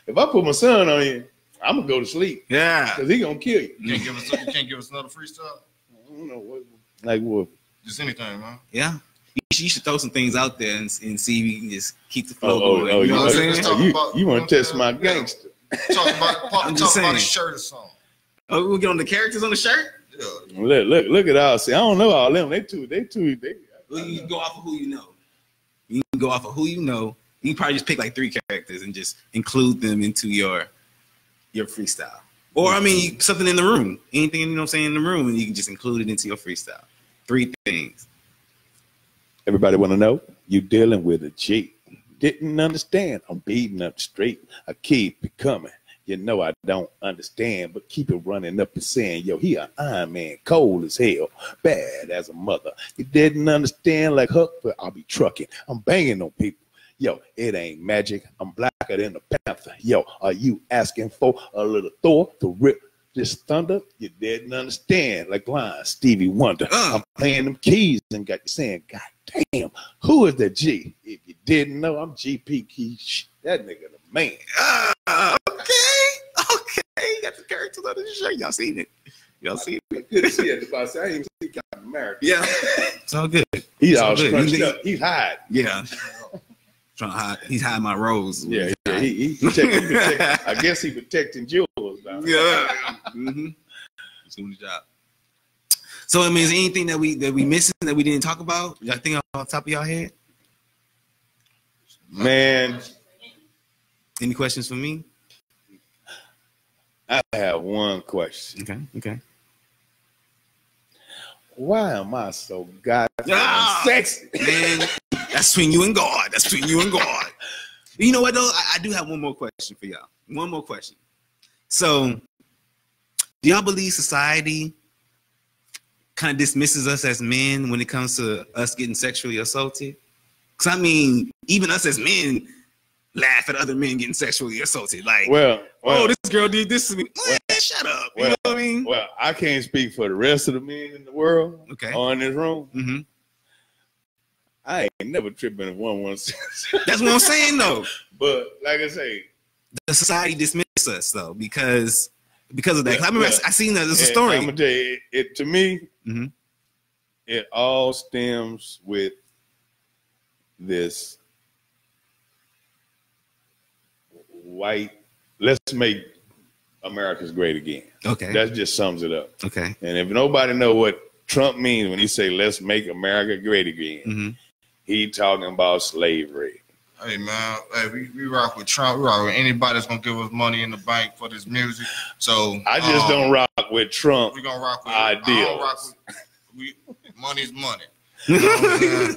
If I put my son on you, I'm gonna go to sleep. Yeah, because he gonna kill you. You can't give us another freestyle. I don't know what, like what? Just anything, man. Yeah. You should throw some things out there and see if you can just keep the flow going. You know what I'm saying? You want to test my gangster? Talk about the shirt or something. Oh, we'll get on the characters on the shirt. Yeah. Look at all. See, I don't know all them. They too. Well, you can go off of who you know. You can go off of who you know. You can probably just pick like 3 characters and just include them into your freestyle. Or I mean, something in the room. Anything, you know what I'm saying, in the room, and you can just include it into your freestyle. 3 things. Everybody want to know? You dealing with a G. Didn't understand. I'm beating up straight. I keep it coming. You know I don't understand, but keep it running up and saying, yo, he an Iron Man, cold as hell, bad as a mother. You didn't understand like Huck, but I'll be trucking. I'm banging on people. Yo, it ain't magic. I'm blacker than the Panther. Yo, are you asking for a little Thor to rip this thunder? You didn't understand like Line Stevie Wonder. I'm playing them keys and got you saying, God damn, who is that G? If you didn't know, I'm GP Key. That nigga the man. Okay. Got the characters on the shirt. Y'all seen it? Y'all seen it? Good to see it. I ain't even see Captain America. Yeah, it's all good. He's all scrunched up. He's hiding. Yeah. Trying to hide. He's hiding my rose. Yeah. He protecting. I guess he protecting jewels now. Yeah. He's doing the job. So I mean, is there anything that we missing that we didn't talk about? Y'all think off the top of y'all head? Man. Any questions for me? I have one question. Okay. Why am I so goddamn sexy? Man, that's between you and God. You know what though? I do have one more question for y'all. One more question. So, do y'all believe society kind of dismisses us as men when it comes to us getting sexually assaulted? Because I mean, even us as men laugh at other men getting sexually assaulted. Like, well, oh, this girl did this to me. Shut up. You know what I mean? Well, I can't speak for the rest of the men in the world. Okay. Or in this room. Mm-hmm. I ain't never tripping in one. That's what I'm saying, though. But like I say, the society dismisses us though because of that. I remember I seen that. There's a story. I'm gonna tell you, it to me, it all stems with this white. Let's make America's great again. Okay, that just sums it up. Okay, and if nobody know what Trump means when he say "Let's make America great again," he talking about slavery. Hey man, we rock with Trump. We rock with anybody that's gonna give us money in the bank for this music. So I just don't rock with Trump. We gonna rock with ideals. I don't rock with, money's money. You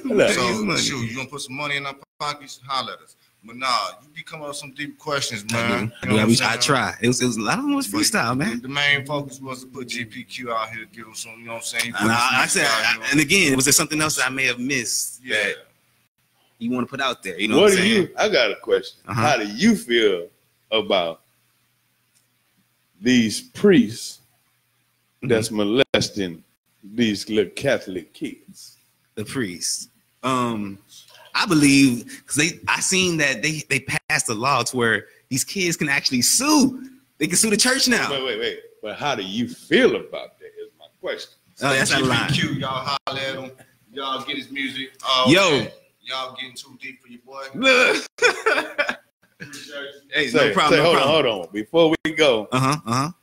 know so shoot, you gonna put some money in our pockets? Holler at us. But nah, you be coming up with some deep questions, man. I try. It was a lot of them was freestyle, man. The main focus was to put GPQ out here to give them some, you know what I'm saying? I said, and again, was there something else that I may have missed? Yeah. That you want to put out there? You know what I'm saying? I got a question. How do you feel about these priests that's molesting these little Catholic kids? The priests. I believe because I seen that they passed a law to where these kids can actually sue. They can sue the church now. Wait. But how do you feel about that? Is my question. Oh, that's not a line. Y'all holler at him. Y'all get his music. Yo. Y'all getting too deep for your boy. Hey, no problem. Hold on. Before we go. Oh, no.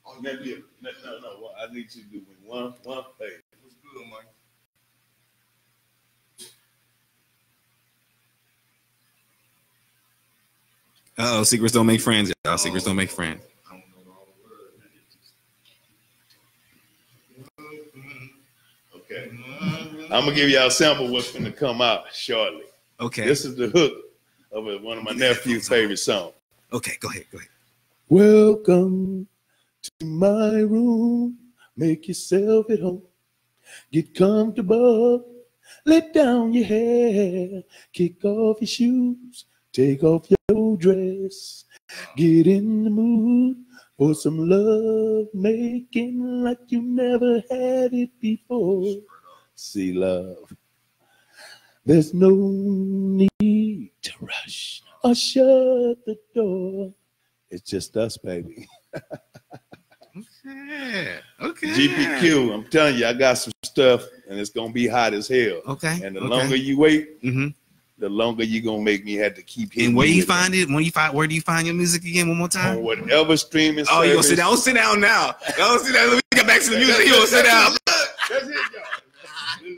I need you to do one thing. What's good, Mike? Secrets don't make friends, y'all. Secrets don't make friends. I don't know all the words. Okay. I'm gonna give y'all a sample of what's gonna come out shortly. Okay. This is the hook of one of my nephew's favorite songs. Okay, go ahead. Welcome to my room. Make yourself at home. Get comfortable. Let down your hair. Kick off your shoes. Take off your dress. Get in the mood for some love making like you never had it before. See, love, there's no need to rush or shut the door. It's just us, baby. Okay. Okay. GPQ, I'm telling you, I got some stuff, and it's gonna be hot as hell. Okay. And the longer you wait, mm-hmm. the longer you gonna make me have to keep hitting. And where you find it? Where do you find your music again? One more time. On whatever streaming service. Oh, you gonna sit down? Don't sit down now. Don't sit down. Let me get back to the music. He gonna sit down. That's his job.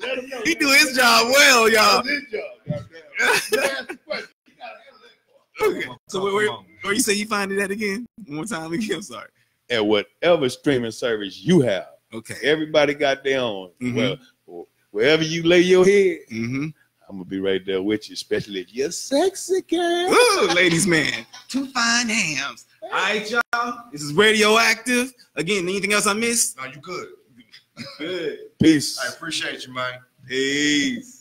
Let him know. He do his job well, y'all. That's his job. Okay. So where you say you find it at again? One more time again. I'm sorry. At whatever streaming service you have. Okay. Everybody got their own. Well, wherever you lay your head, I'm gonna be right there with you, especially if you're sexy, girl. Ooh, ladies, man. Two fine hams. All right, y'all. This is Radioactive. Again, anything else I missed? No, you good. Good. Peace. I appreciate you, man. Peace.